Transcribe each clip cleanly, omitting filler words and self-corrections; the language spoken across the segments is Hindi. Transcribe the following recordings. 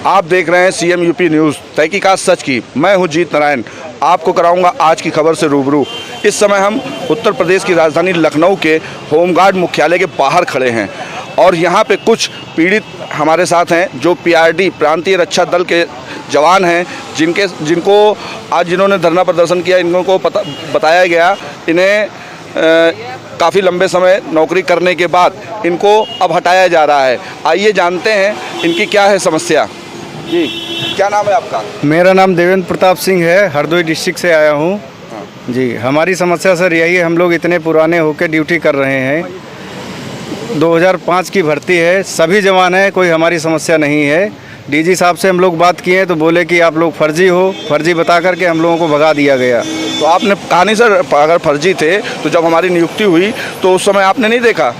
आप देख रहे हैं सीएम यूपी न्यूज़ तहकीकात सच की। मैं हूं जीत नारायण, आपको कराऊंगा आज की खबर से रूबरू। इस समय हम उत्तर प्रदेश की राजधानी लखनऊ के होमगार्ड मुख्यालय के बाहर खड़े हैं और यहां पे कुछ पीड़ित हमारे साथ हैं जो पीआरडी प्रांतीय रक्षा दल के जवान हैं, जिनको आज जिन्होंने धरना प्रदर्शन किया, इनको बताया गया इन्हें काफ़ी लंबे समय नौकरी करने के बाद इनको अब हटाया जा रहा है। आइए जानते हैं इनकी क्या है समस्या। जी, क्या नाम है आपका? मेरा नाम देवेंद्र प्रताप सिंह है, हरदोई डिस्ट्रिक्ट से आया हूँ। जी, हमारी समस्या सर यही है, हम लोग इतने पुराने होकर ड्यूटी कर रहे हैं। 2005 की भर्ती है, सभी जवान हैं, कोई हमारी समस्या नहीं है। डीजी साहब से हम लोग बात किए तो बोले कि आप लोग फर्जी हो, फर्जी बता करके हम लोगों को भगा दिया गया। तो आपने कहा नहीं सर, अगर फर्जी थे तो जब हमारी नियुक्ति हुई तो उस समय आपने नहीं देखा?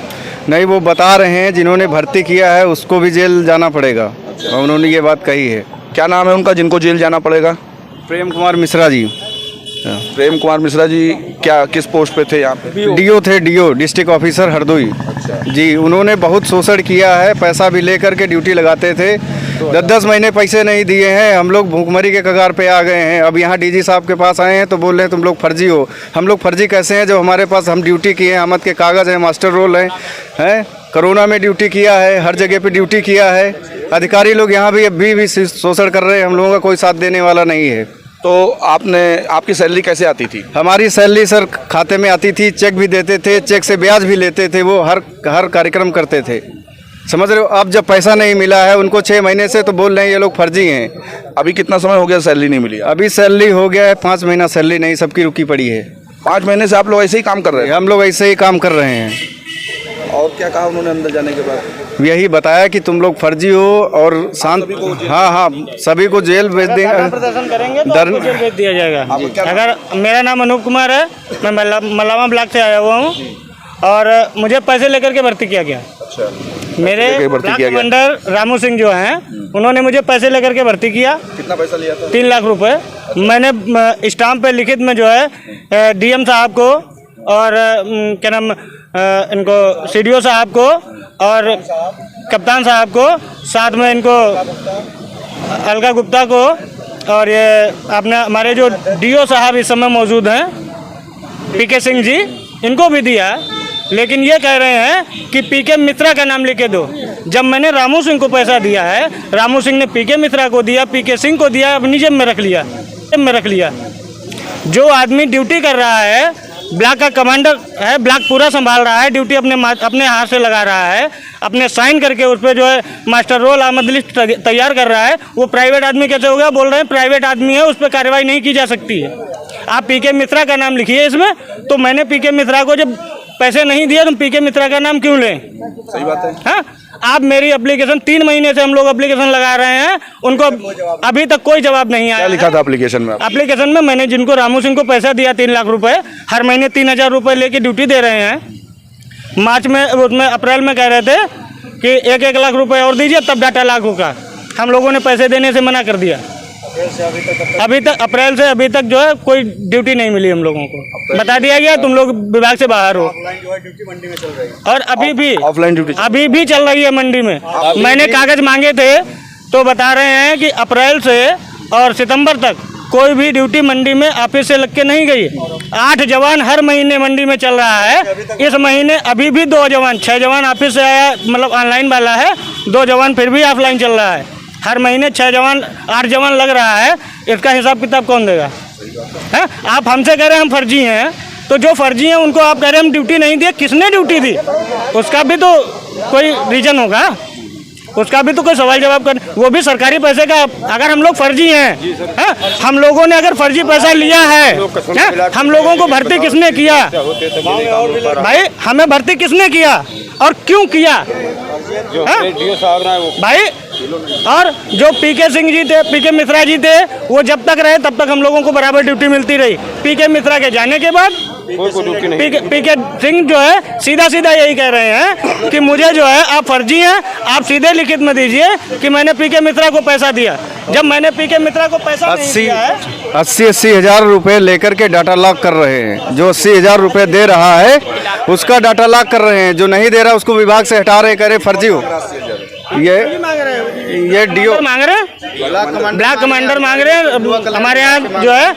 नहीं, वो बता रहे हैं जिन्होंने भर्ती किया है उसको भी जेल जाना पड़ेगा और उन्होंने ये बात कही है। क्या नाम है उनका जिनको जेल जाना पड़ेगा? प्रेम कुमार मिश्रा जी। प्रेम कुमार मिश्रा जी क्या किस पोस्ट पे थे यहाँ पे? डीओ थे, डीओ डिस्ट्रिक्ट ऑफिसर हरदोई। जी, उन्होंने बहुत शोषण किया है, पैसा भी लेकर के ड्यूटी लगाते थे। 10-10 महीने पैसे नहीं दिए हैं, हम लोग भूखमरी के कगार पे आ गए हैं। अब यहाँ डीजी साहब के पास आए हैं तो बोल रहे हैं तुम लोग फर्जी हो। हम लोग फर्जी कैसे हैं जब हमारे पास हम ड्यूटी किए हैं, आमद के कागज़ हैं, मास्टर रोल हैं। कोरोना में ड्यूटी किया है, हर जगह पे ड्यूटी किया है। अधिकारी लोग यहाँ भी अभी भी शोषण कर रहे हैं, हम लोगों का कोई साथ देने वाला नहीं है। तो आपकी सैलरी कैसे आती थी? हमारी सैलरी सर खाते में आती थी, चेक भी देते थे, चेक से ब्याज भी लेते थे, वो हर कार्यक्रम करते थे, समझ रहे हो। अब जब पैसा नहीं मिला है उनको 6 महीने से, तो बोल रहे हैं ये लोग फर्जी हैं। अभी कितना समय हो गया सैलरी नहीं मिली? अभी सैलरी हो गया है 5 महीना, सैलरी नहीं, सबकी रुकी पड़ी है। 5 महीने से आप लोग ऐसे ही काम कर रहे हैं? हम लोग ऐसे ही काम कर रहे हैं। और क्या कहा उन्होंने अंदर जाने के बाद? यही बताया कि तुम लोग फर्जी हो और शांत। हाँ, सभी को जेल भेज देंगे, प्रदर्शन करेंगे तो आपको जेल भेज दिया जाएगा। अगर मेरा नाम अनूप कुमार है, मैं मलावा ब्लॉक से आया हुआ हूँ और मुझे पैसे लेकर के भर्ती किया गया। अच्छा, मेरे ब्लॉक कमांडर रामू सिंह जो हैं, उन्होंने मुझे पैसे लेकर के भर्ती किया। कितना पैसा लिया था? 3 लाख रुपए। मैंने स्टाम्प पे लिखित में जो है डीएम साहब को और क्या नाम इनको सीडीओ साहब को और कप्तान साहब को, साथ में इनको अलका गुप्ता को और ये अपने हमारे जो डीओ साहब इस समय मौजूद हैं पीके सिंह जी, इनको भी दिया। लेकिन ये कह रहे हैं कि पीके मिश्रा का नाम लिखे दो। जब मैंने रामू सिंह को पैसा दिया है, रामू सिंह ने पीके मिश्रा को दिया, पीके सिंह को दिया, अपनी जेब में रख लिया। जो आदमी ड्यूटी कर रहा है, ब्लॉक का कमांडर है, ब्लॉक पूरा संभाल रहा है, ड्यूटी अपने हाथ से लगा रहा है, अपने साइन करके उस पर जो है मास्टर रोल आमद लिस्ट तैयार कर रहा है, वो प्राइवेट आदमी कैसे हो गया? बोल रहे हैं प्राइवेट आदमी है, उस पर कार्रवाई नहीं की जा सकती है। आप पीके मिश्रा का नाम लिखिए इसमें। तो मैंने पीके मिश्रा को जब पैसे नहीं दिए, तुम पीके मिश्रा का नाम क्यों लें? सही बात है। हाँ, आप मेरी एप्लीकेशन 3 महीने से हम लोग एप्लीकेशन लगा रहे हैं, उनको अभी तक कोई जवाब नहीं आया। क्या लिखा था एप्लीकेशन में? एप्लीकेशन में मैंने जिनको रामू सिंह को पैसा दिया 3 लाख रुपए, हर महीने 3000 रुपए लेके ड्यूटी दे रहे हैं। मार्च में, उसमें अप्रैल में कह रहे थे कि 1-1 लाख रुपए और दीजिए तब डाटा लागू होगा। हम लोगों ने पैसे देने से मना कर दिया। अभी तक अप्रैल से अभी तक जो है कोई ड्यूटी नहीं मिली हम लोगों को। बता दिया गया तुम लोग विभाग से बाहर हो। और अभी भी ऑफलाइन ड्यूटी अभी भी चल रही है मंडी में। मैंने कागज मांगे थे तो बता रहे हैं कि अप्रैल से और सितंबर तक कोई भी ड्यूटी मंडी में ऑफिस से लग के नहीं गई। 8 जवान हर महीने मंडी में चल रहा है। इस महीने अभी भी 2 जवान, 6 जवान ऑफिस से आया, मतलब ऑनलाइन वाला है, 2 जवान फिर भी ऑफलाइन चल रहा है। हर महीने 6 जवान 8 जवान लग रहा है। इसका हिसाब किताब कौन देगा? है, आप हमसे कह रहे हैं हम फर्जी हैं, तो जो फर्जी हैं उनको आप कह रहे हैं हम ड्यूटी नहीं दिए। किसने ड्यूटी दी? उसका भी तो कोई रीजन होगा, उसका भी तो कोई सवाल जवाब कर। वो भी सरकारी पैसे का। अगर हम लोग फर्जी हैं, हम लोगों ने अगर फर्जी पैसा लिया है, हम लोगों को भर्ती किसने किया? भाई हमें भर्ती किसने किया और क्यों किया? भाई, और जो पीके सिंह जी थे, पीके मिश्रा जी थे, वो जब तक रहे तब तक हम लोगों को बराबर ड्यूटी मिलती रही। पीके मिश्रा के जाने के बाद पीके सिंह जो है सीधा यही कह रहे हैं कि मुझे जो है आप फर्जी हैं, आप सीधे लिखित में दीजिए कि मैंने पीके मिश्रा को पैसा दिया। जब मैंने पीके मिश्रा को पैसा 80 हज़ार रुपये लेकर के डाटा लॉक कर रहे हैं। जो 80 हज़ार रुपये दे रहा है उसका डाटा लॉक कर रहे हैं, जो नहीं दे रहा उसको विभाग से हटा रहे, करे फर्जी हो। ये डीओ मांग रहे हैं, ब्लैक कमांडर मांग रहे हैं। हमारे यहाँ जो है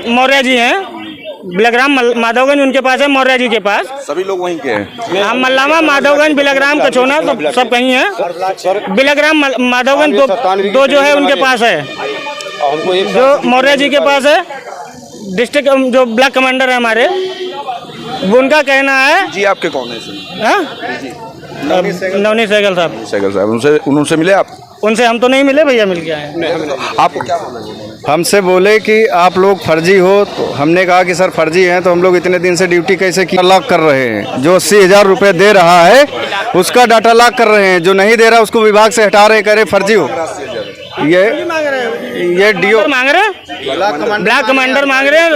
मौर्य जी हैं, बिलग्राम माधवगंज उनके पास है, मौर्य जी के पास। सभी लोग वहीं के हैं। हम मल्लामा, माधवगंज, बिलग्राम, कछोना सब कहीं हैं। बिलग्राम माधवगंज दो जो है उनके पास है, जो मौर्य जी के पास है। डिस्ट्रिक्ट जो ब्लैक कमांडर है हमारे, वो उनका कहना है। जी आपके कौन है इसमें? हाँ? नवनीत सहगल साहब। सहगल साहब, उनसे मिले आप? उनसे हम तो नहीं मिले भैया, मिल के आए। आपको क्या बोला? हमसे बोले कि आप लोग फर्जी हो, तो हमने कहा कि सर फर्जी हैं तो हम लोग इतने दिन से ड्यूटी कैसे की लॉक कर रहे हैं। जो 80,000 रुपये दे रहा है उसका डाटा लॉक कर रहे हैं, जो नहीं दे रहा उसको विभाग से हटा रहे, करे फर्जी हो। ये डीओ मांग रहे हैं, ब्लैक कमांडर मांग रहे हैं।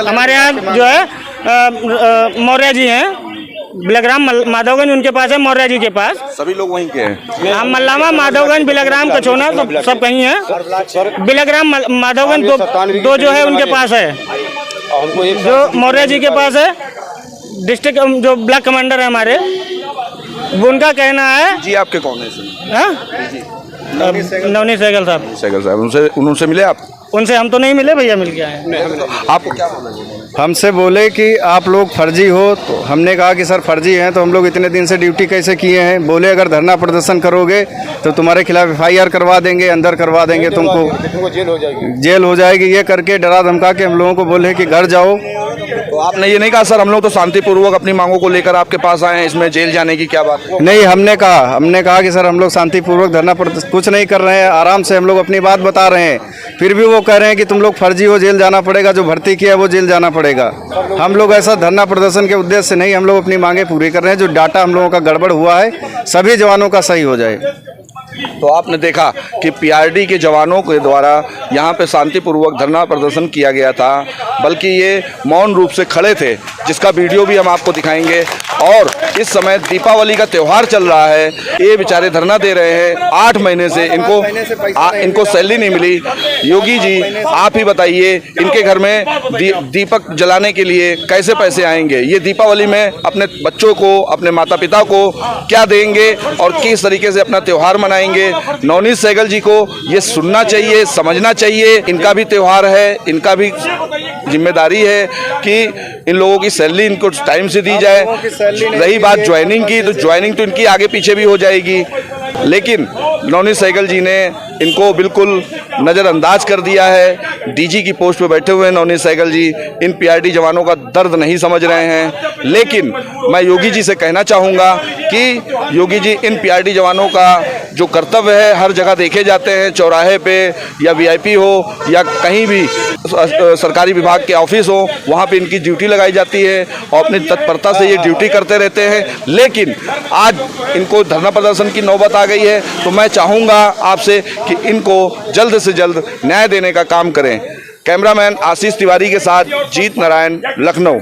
हमारे यहाँ जो है मौर्य जी हैं, बिलग्राम माधवगंज उनके पास है, मौर्य जी के पास। सभी लोग वहीं के हैं। हम मल्लामा, माधवगंज, बिलग्राम, कछोना सब कहीं हैं। बिलग्राम माधवगंज दो जो है उनके पास है, जो मौर्य जी के पास है। डिस्ट्रिक्ट जो ब्लैक कमांडर है हमारे, वो उनका कहना है। जी आपके कौन है इसमें? हाँ? नवनीत सहगल साहब। सहगल साहब, उनसे मिले आप? उनसे हम तो नहीं मिले भैया, मिल के आए। आपको क्या बोला? हमसे बोले कि आप लोग फर्जी हो, तो हमने कहा कि सर फर्जी हैं तो हम लोग इतने दिन से ड्यूटी कैसे किए हैं। बोले अगर धरना प्रदर्शन करोगे तो तुम्हारे खिलाफ FIR करवा देंगे, अंदर करवा देंगे, तुमको जेल हो जाएगी। ये करके डरा धमका के हम लोगों को बोले कि घर जाओ। तो आपने ये नहीं कहा सर हम लोग तो शांतिपूर्वक अपनी मांगों को लेकर आपके पास आए हैं, इसमें जेल जाने की क्या बात? नहीं, हमने कहा कि सर हम लोग शांतिपूर्वक धरना प्रदर्शन कुछ नहीं कर रहे हैं, आराम से हम लोग अपनी बात बता रहे हैं। फिर भी वो कह रहे हैं कि तुम लोग फर्जी हो, जेल जाना पड़ेगा, जो भर्ती किया है वो जेल जाना पड़ेगा। हम लोग ऐसा धरना प्रदर्शन के उद्देश्य से नहीं, हम लोग अपनी मांगे पूरी कर रहे हैं। जो डाटा हम लोगों का गड़बड़ हुआ है सभी जवानों का सही हो जाए। तो आपने देखा कि PRD के जवानों के द्वारा यहाँ पे शांतिपूर्वक धरना प्रदर्शन किया गया था, बल्कि ये मौन रूप से खड़े थे, जिसका वीडियो भी हम आपको दिखाएंगे। और इस समय दीपावली का त्यौहार चल रहा है, ये बेचारे धरना दे रहे हैं। 8 महीने से इनको सैलरी नहीं मिली। योगी जी आप ही बताइए, इनके घर में दीपक जलाने के लिए कैसे पैसे आएंगे? ये दीपावली में अपने बच्चों को, अपने माता पिता को क्या देंगे और किस तरीके से अपना त्यौहार मनाएंगे? नवनीत सहगल जी को ये सुनना चाहिए, समझना चाहिए। इनका भी त्यौहार है, इनका भी जिम्मेदारी है कि इन लोगों की सैलरी इनको टाइम से दी जाए। रही बात ज्वाइनिंग की, तो ज्वाइनिंग तो इनकी आगे पीछे भी हो जाएगी, लेकिन नवनीत सहगल जी ने इनको बिल्कुल नज़रअंदाज कर दिया है। DG की पोस्ट पे बैठे हुए हैं नवनीत सहगल जी, इन PRD जवानों का दर्द नहीं समझ रहे हैं। लेकिन मैं योगी जी से कहना चाहूँगा कि योगी जी इन PRD जवानों का जो कर्तव्य है हर जगह देखे जाते हैं, चौराहे पे या VIP हो या कहीं भी सरकारी विभाग के ऑफिस हो, वहाँ पे इनकी ड्यूटी लगाई जाती है और अपनी तत्परता से ये ड्यूटी करते रहते हैं। लेकिन आज इनको धरना प्रदर्शन की नौबत आ गई है, तो मैं चाहूँगा आपसे कि इनको जल्द से जल्द न्याय देने का काम करें। कैमरामैन आशीष तिवारी के साथ जीत नारायण, लखनऊ।